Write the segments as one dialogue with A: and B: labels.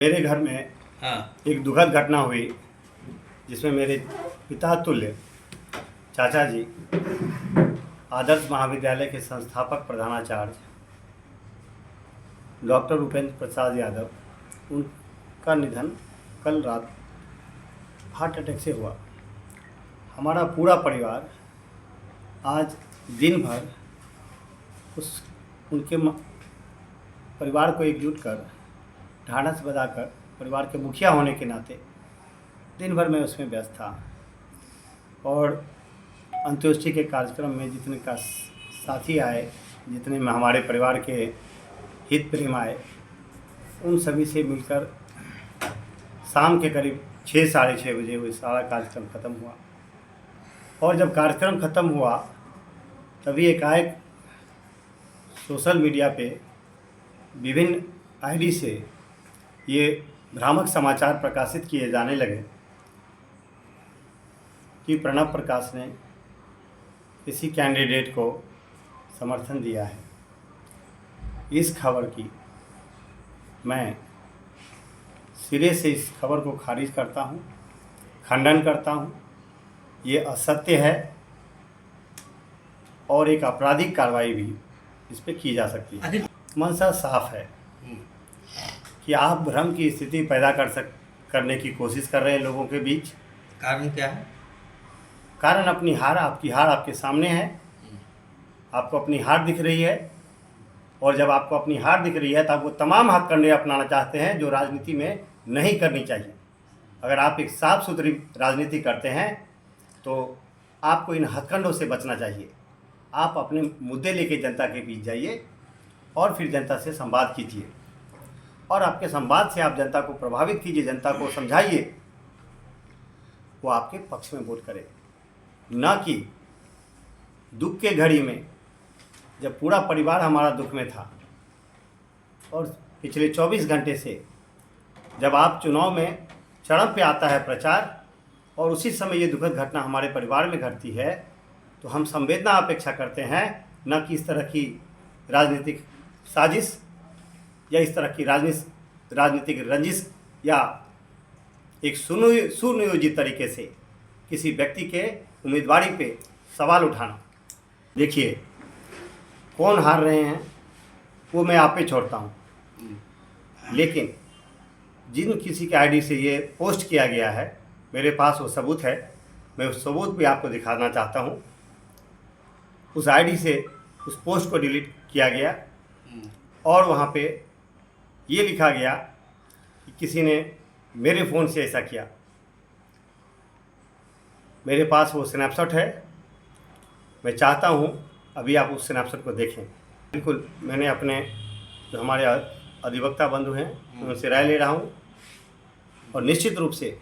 A: मेरे घर में एक दुखद घटना हुई जिसमें मेरे पिता तुल्य चाचा जी आदर्श महाविद्यालय के संस्थापक प्रधानाचार्य डॉक्टर उपेंद्र प्रसाद यादव, उनका निधन कल रात हार्ट अटैक से हुआ। हमारा पूरा परिवार आज दिन भर उनके परिवार को एकजुट कर ढाढ़स बजाकर परिवार के मुखिया होने के नाते दिन भर मैं उसमें व्यस्त था और अंत्योष्टि के कार्यक्रम में जितने का साथी आए, जितने में हमारे परिवार के हित प्रेम आए, उन सभी से मिलकर शाम के करीब 6 साढ़े 6 बजे वो सारा कार्यक्रम ख़त्म हुआ। और जब कार्यक्रम ख़त्म हुआ तभी एकाएक सोशल मीडिया पे विभिन्न आईडी से ये भ्रामक समाचार प्रकाशित किए जाने लगे कि प्रणब प्रकाश ने किसी कैंडिडेट को समर्थन दिया है। इस खबर की मैं सिरे से इस खबर को खारिज करता हूँ, खंडन करता हूँ। ये असत्य है और एक आपराधिक कार्रवाई भी इस पर की जा सकती है। मंशा साफ है कि आप भ्रम की स्थिति पैदा करने की कोशिश कर रहे हैं लोगों के बीच।
B: कारण क्या है?
A: कारण अपनी हार, आपकी हार आपके सामने है। आपको अपनी हार दिख रही है और जब आपको अपनी हार दिख रही है तो आप वो तमाम हथकंडे अपनाना चाहते हैं जो राजनीति में नहीं करनी चाहिए। अगर आप एक साफ सुथरी राजनीति करते हैं तो आपको इन हथकंडों से बचना चाहिए। आप अपने मुद्दे लेके जनता के बीच जाइए और फिर जनता से संवाद कीजिए और आपके संवाद से आप जनता को प्रभावित कीजिए, जनता को समझाइए वो आपके पक्ष में वोट करे। न कि दुख के घड़ी में जब पूरा परिवार हमारा दुख में था और पिछले 24 घंटे से जब आप चुनाव में चरम पे आता है प्रचार और उसी समय ये दुखद घटना हमारे परिवार में घटती है तो हम संवेदना अपेक्षा करते हैं, न कि इस तरह की राजनीतिक साजिश या इस तरह की राजनीतिक रंजिश या एक सुनियोजित तरीके से किसी व्यक्ति के उम्मीदवारी पे सवाल उठाना। देखिए, कौन हार रहे हैं वो मैं आप पे छोड़ता हूँ, लेकिन जिन किसी के आईडी से ये पोस्ट किया गया है मेरे पास वो सबूत है। मैं उस सबूत भी आपको दिखाना चाहता हूँ। उस आईडी से उस पोस्ट को डिलीट किया गया और वहाँ पे ये लिखा गया कि किसी ने मेरे फ़ोन से ऐसा किया। मेरे पास वो स्नैपशॉट है। मैं चाहता हूँ अभी आप उस स्नैपशॉट को देखें। बिल्कुल मैंने अपने जो हमारे अधिवक्ता बंधु हैं उनसे राय ले रहा हूँ और निश्चित रूप से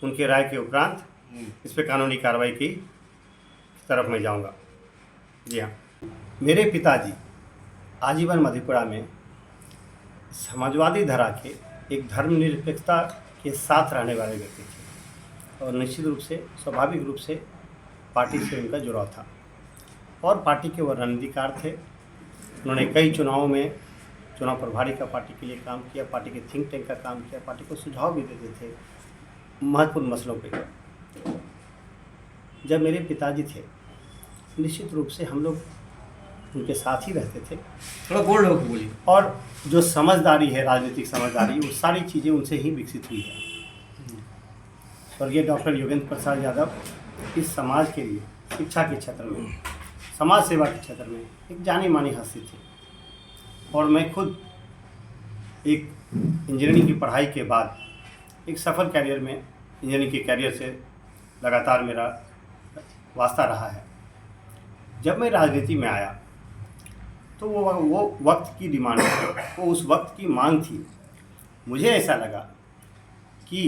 A: उनके राय के उपरांत इस पर कानूनी कार्रवाई की तरफ मैं जाऊँगा। जी हाँ, मेरे पिताजी आजीवन मधेपुरा में समाजवादी धरा के एक धर्मनिरपेक्षता के साथ रहने वाले व्यक्ति थे और निश्चित रूप से स्वाभाविक रूप से पार्टी से उनका जुड़ाव था और पार्टी के वो रणनीतिकार थे। उन्होंने कई चुनावों में चुनाव प्रभारी का पार्टी के लिए काम किया, पार्टी के थिंक टैंक का काम किया, पार्टी को सुझाव भी देते थे महत्वपूर्ण मसलों पे। जब मेरे पिताजी थे निश्चित रूप से हम लोग उनके साथ ही रहते थे।
B: थोड़ा बोल्ड होकर बोलिए।
A: और जो समझदारी है, राजनीतिक समझदारी, वो सारी चीज़ें उनसे ही विकसित हुई है। स्वर्गीय डॉक्टर योगेंद्र प्रसाद यादव इस समाज के लिए शिक्षा के क्षेत्र में, समाज सेवा के क्षेत्र में एक जानी मानी हस्ती थी और मैं खुद एक इंजीनियरिंग की पढ़ाई के बाद एक सफल कैरियर में इंजीनियरिंग के कैरियर से लगातार मेरा वास्ता रहा है। जब मैं राजनीति में आया तो वो वक्त की डिमांड थी, वो उस वक्त की मांग थी। मुझे ऐसा लगा कि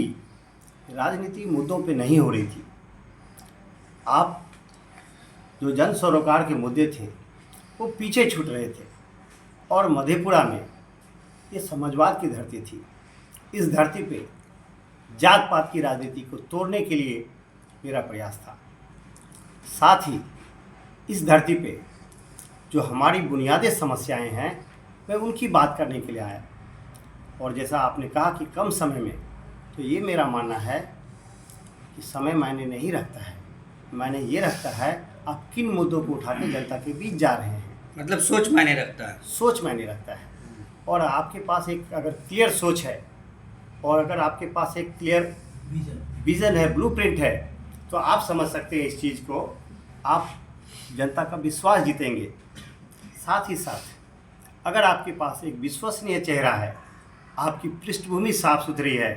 A: राजनीति मुद्दों पे नहीं हो रही थी। आप जो जन सरोकार के मुद्दे थे वो पीछे छूट रहे थे और मधेपुरा में ये समाजवाद की धरती थी। इस धरती पे जात पात की राजनीति को तोड़ने के लिए मेरा प्रयास था। साथ ही इस धरती पे जो हमारी बुनियादी समस्याएं हैं मैं उनकी बात करने के लिए आया। और जैसा आपने कहा कि कम समय में, तो ये मेरा मानना है कि समय मायने नहीं रखता है, मायने ये रखता है आप किन मुद्दों को उठा के जनता के बीच जा रहे हैं।
B: मतलब सोच मायने रखता है।
A: सोच मायने रखता है। और आपके पास एक अगर क्लियर सोच है और अगर आपके पास एक क्लियर विज़न है, ब्लूप्रिंट है, तो आप समझ सकते हैं इस चीज़ को, आप जनता का विश्वास जीतेंगे। साथ ही साथ अगर आपके पास एक विश्वसनीय चेहरा है, आपकी पृष्ठभूमि साफ सुथरी है,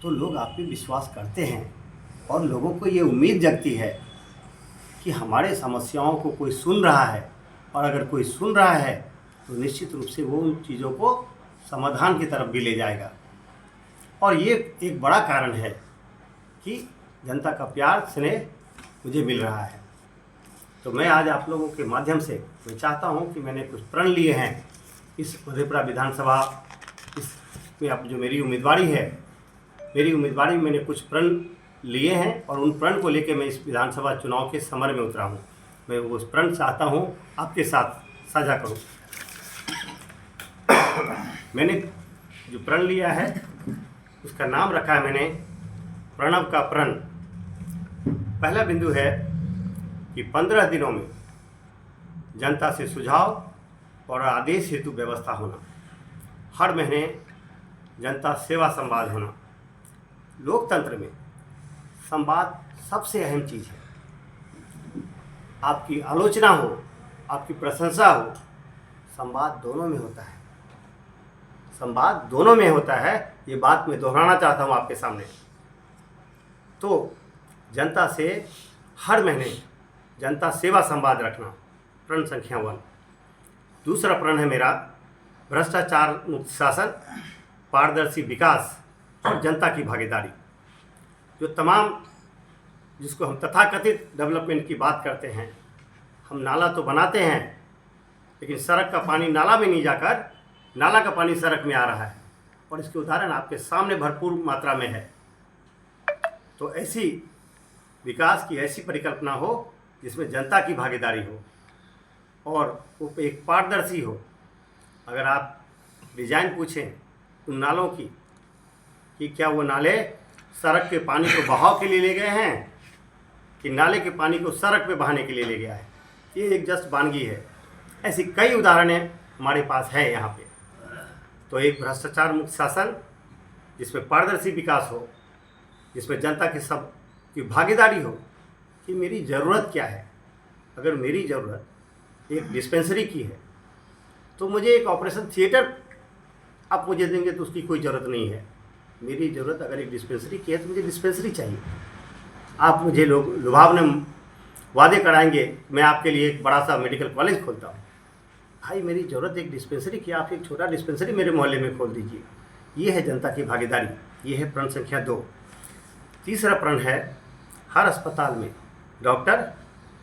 A: तो लोग आप पे विश्वास करते हैं और लोगों को ये उम्मीद जगती है कि हमारे समस्याओं को कोई सुन रहा है, और अगर कोई सुन रहा है तो निश्चित रूप से वो उन चीज़ों को समाधान की तरफ भी ले जाएगा। और ये एक बड़ा कारण है कि जनता का प्यार स्नेह मुझे मिल रहा है। तो मैं आज आप लोगों के माध्यम से मैं चाहता हूँ कि मैंने कुछ प्रण लिए हैं इस मधेपुरा विधानसभा इसमें, अब जो मेरी उम्मीदवारी है, मेरी उम्मीदवारी में मैंने कुछ प्रण लिए हैं और उन प्रण को लेकर मैं इस विधानसभा चुनाव के समर में उतरा हूँ। मैं वो प्रण चाहता हूँ आपके साथ साझा करूँ। मैंने जो प्रण लिया है उसका नाम रखा है मैंने प्रणव का प्रण। पहला बिंदु है कि 15 दिनों में जनता से सुझाव और आदेश हेतु व्यवस्था होना, हर महीने जनता सेवा संवाद होना। लोकतंत्र में संवाद सबसे अहम चीज़ है। आपकी आलोचना हो, आपकी प्रशंसा हो, संवाद दोनों में होता है, संवाद दोनों में होता है। ये बात मैं दोहराना चाहता हूँ आपके सामने। तो जनता से हर महीने जनता सेवा संवाद रखना, प्रण संख्या 1। दूसरा प्रण है मेरा भ्रष्टाचार मुक्त शासन, पारदर्शी विकास और जनता की भागीदारी। जो तमाम जिसको हम तथाकथित डेवलपमेंट की बात करते हैं, हम नाला तो बनाते हैं लेकिन सड़क का पानी नाला में नहीं जाकर नाला का पानी सड़क में आ रहा है, और इसके उदाहरण आपके सामने भरपूर मात्रा में है। तो ऐसी विकास की ऐसी परिकल्पना हो जिसमें जनता की भागीदारी हो और वो एक पारदर्शी हो। अगर आप डिजाइन पूछें उन नालों की कि क्या वो नाले सड़क के पानी को बहाव के लिए ले गए हैं कि नाले के पानी को सड़क पे बहाने के लिए ले गया है, ये एक जस्ट वानगी है। ऐसी कई उदाहरणें हमारे पास है यहाँ पे। तो एक भ्रष्टाचार मुक्त शासन जिसमें पारदर्शी विकास हो, जिसमें जनता की सब की भागीदारी हो कि मेरी ज़रूरत क्या है। अगर मेरी ज़रूरत एक डिस्पेंसरी की है तो मुझे एक ऑपरेशन थिएटर आप मुझे देंगे तो उसकी कोई ज़रूरत नहीं है। मेरी ज़रूरत अगर एक डिस्पेंसरी की है तो मुझे डिस्पेंसरी चाहिए। आप मुझे लोग लुभावने वादे कराएंगे मैं आपके लिए एक बड़ा सा मेडिकल कॉलेज खोलता हूँ। भाई मेरी ज़रूरत एक डिस्पेंसरी की, आप एक छोटा डिस्पेंसरी मेरे मोहल्ले में खोल दीजिए। ये है जनता की भागीदारी, ये है प्रण संख्या 2। तीसरा प्रण है हर अस्पताल में डॉक्टर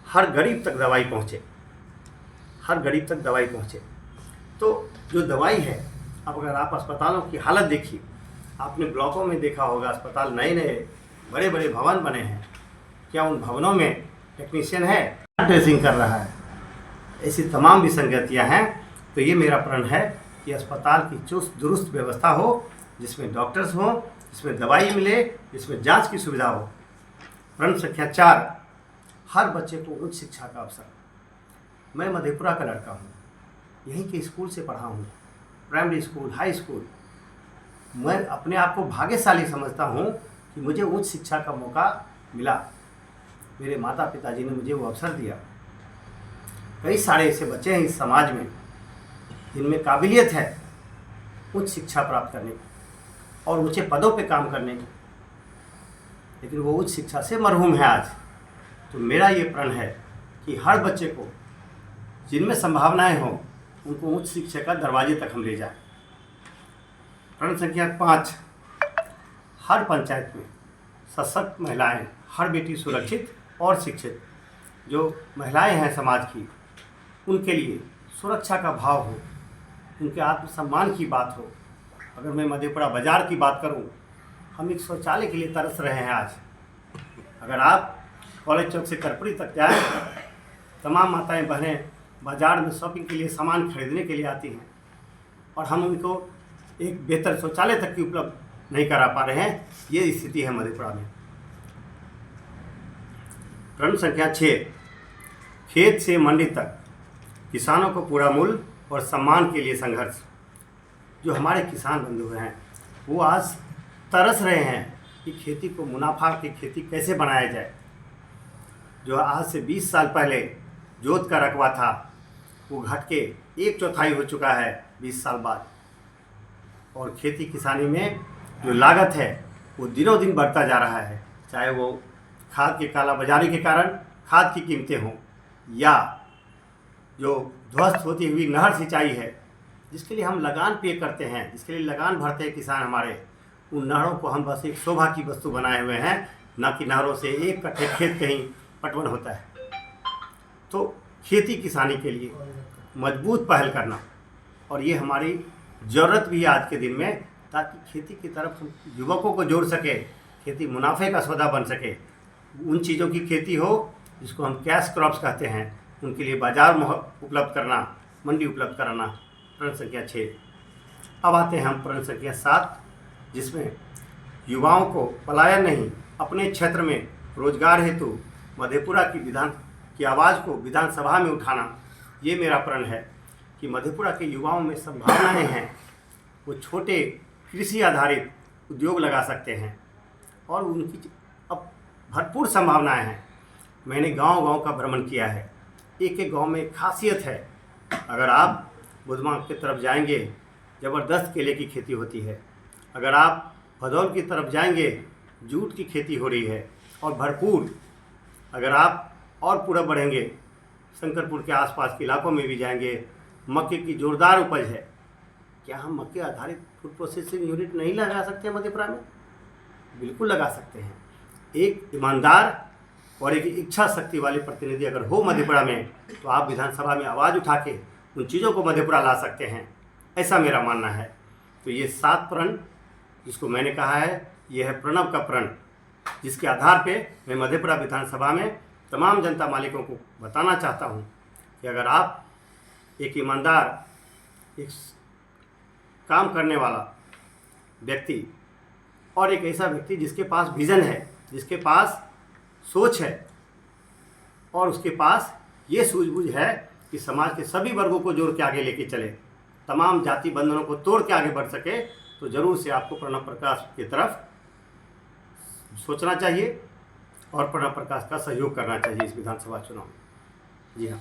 A: हर गरीब तक दवाई पहुँचे, हर गरीब तक दवाई पहुँचे। तो जो दवाई है, अब अगर आप अस्पतालों की हालत देखिए, आपने ब्लॉकों में देखा होगा अस्पताल नए नए बड़े बड़े भवन बने हैं, क्या उन भवनों में टेक्नीशियन है, ड्रेसिंग कर रहा है? ऐसी तमाम विसंगतियां हैं। तो ये मेरा प्रण है कि अस्पताल की चुस्त दुरुस्त व्यवस्था हो, जिसमें डॉक्टर्स हों, जिसमें दवाई मिले, जिसमें जांच की सुविधा हो। प्रण संख्या 4 हर बच्चे को उच्च शिक्षा का अवसर। मैं मधेपुरा का लड़का हूँ, यहीं के स्कूल से पढ़ा हूँ, प्राइमरी स्कूल, हाई स्कूल। मैं अपने आप को भाग्यशाली समझता हूँ कि मुझे उच्च शिक्षा का मौका मिला। मेरे माता पिताजी ने मुझे वो अवसर दिया। कई सारे ऐसे बच्चे हैं इस समाज में जिनमें काबिलियत है उच्च शिक्षा प्राप्त करने की और ऊंचे पदों पे काम करने की, लेकिन वो उच्च शिक्षा से मरहूम है आज। तो मेरा ये प्रण है कि हर बच्चे को जिनमें संभावनाएं हों उनको उच्च शिक्षा का दरवाजे तक हम ले जाएं। प्रण संख्या 5 हर पंचायत में सशक्त महिलाएं, हर बेटी सुरक्षित और शिक्षित। जो महिलाएं हैं समाज की, उनके लिए सुरक्षा का भाव हो, उनके आत्मसम्मान की बात हो। अगर मैं मधेपुरा बाज़ार की बात करूं, हम एक शौचालय के लिए तरस रहे हैं आज। अगर आप कॉलेज चौक से करपुरी तक जाएं, तमाम माताएं बहनें बाज़ार में शॉपिंग के लिए सामान खरीदने के लिए आती हैं। और हम उनको एक बेहतर शौचालय तक की उपलब्ध नहीं करा पा रहे हैं। ये स्थिति है मधेपुरा में। प्रश्न संख्या 6, खेत से मंडी तक किसानों को पूरा मूल्य और सम्मान के लिए संघर्ष। जो हमारे किसान बंधु हैं वो आज तरस रहे हैं कि खेती को मुनाफा की खेती कैसे बनाया जाए। जो आज से 20 साल पहले जोत का रकबा था वो घट के 1/4 हो चुका है 20 साल बाद। और खेती किसानी में जो लागत है वो दिनों दिन बढ़ता जा रहा है, चाहे वो खाद की कालाबाजारी के कारण खाद की कीमतें हों या जो ध्वस्त होती हुई नहर सिंचाई है जिसके लिए हम लगान पे करते हैं, जिसके लिए लगान भरते हैं किसान हमारे, उन नहरों को हम बस एक शोभा की वस्तु बनाए हुए हैं, ना कि नहरों से एक कट्ठे खेत कहीं पटवन होता है। तो खेती किसानी के लिए मजबूत पहल करना और ये हमारी ज़रूरत भी है आज के दिन में, ताकि खेती की तरफ हम युवकों को जोड़ सके, खेती मुनाफे का सौदा बन सके। उन चीज़ों की खेती हो जिसको हम कैश क्रॉप्स कहते हैं, उनके लिए बाज़ार उपलब्ध करना, मंडी उपलब्ध कराना। प्रश्न संख्या 6। अब आते हैं हम प्रश्न संख्या 7, जिसमें युवाओं को पलायन नहीं अपने क्षेत्र में रोजगार हेतु मधेपुरा की आवाज़ को विधानसभा में उठाना। ये मेरा प्रण है कि मधेपुरा के युवाओं में संभावनाएं हैं, वो छोटे कृषि आधारित उद्योग लगा सकते हैं और उनकी अब भरपूर संभावनाएं हैं। मैंने गांव-गांव का भ्रमण किया है। एक एक गांव में एक खासियत है। अगर आप बुधमार्ग की तरफ जाएंगे ज़बरदस्त केले की खेती होती है। अगर आप भदौल की तरफ जाएंगे जूट की खेती हो रही है और भरपूर। अगर आप और पूरा बढ़ेंगे शंकरपुर के आसपास के इलाकों में भी जाएंगे, मक्के की जोरदार उपज है। क्या हम मक्के आधारित फूड प्रोसेसिंग यूनिट नहीं लगा सकते हैं मधेपुरा में? बिल्कुल लगा सकते हैं। एक ईमानदार और एक इच्छा शक्ति वाले प्रतिनिधि अगर हो मधेपुरा में तो आप विधानसभा में आवाज़ उठा के उन चीज़ों को मधेपुरा ला सकते हैं, ऐसा मेरा मानना है। तो ये 7 प्रण जिसको मैंने कहा है, यह है प्रणव का प्रण, जिसके आधार पे मैं मधेपुरा विधानसभा में तमाम जनता मालिकों को बताना चाहता हूँ कि अगर आप एक ईमानदार, एक काम करने वाला व्यक्ति और एक ऐसा व्यक्ति जिसके पास विज़न है, जिसके पास सोच है और उसके पास ये सूझबूझ है कि समाज के सभी वर्गों को जोड़ के आगे लेके चले, तमाम जाति बंधनों को तोड़ के आगे बढ़ सके, तो ज़रूर से आपको प्रणव प्रकाश की तरफ सोचना चाहिए और प्रणव प्रकाश का सहयोग करना चाहिए इस विधानसभा चुनाव में। जी हाँ।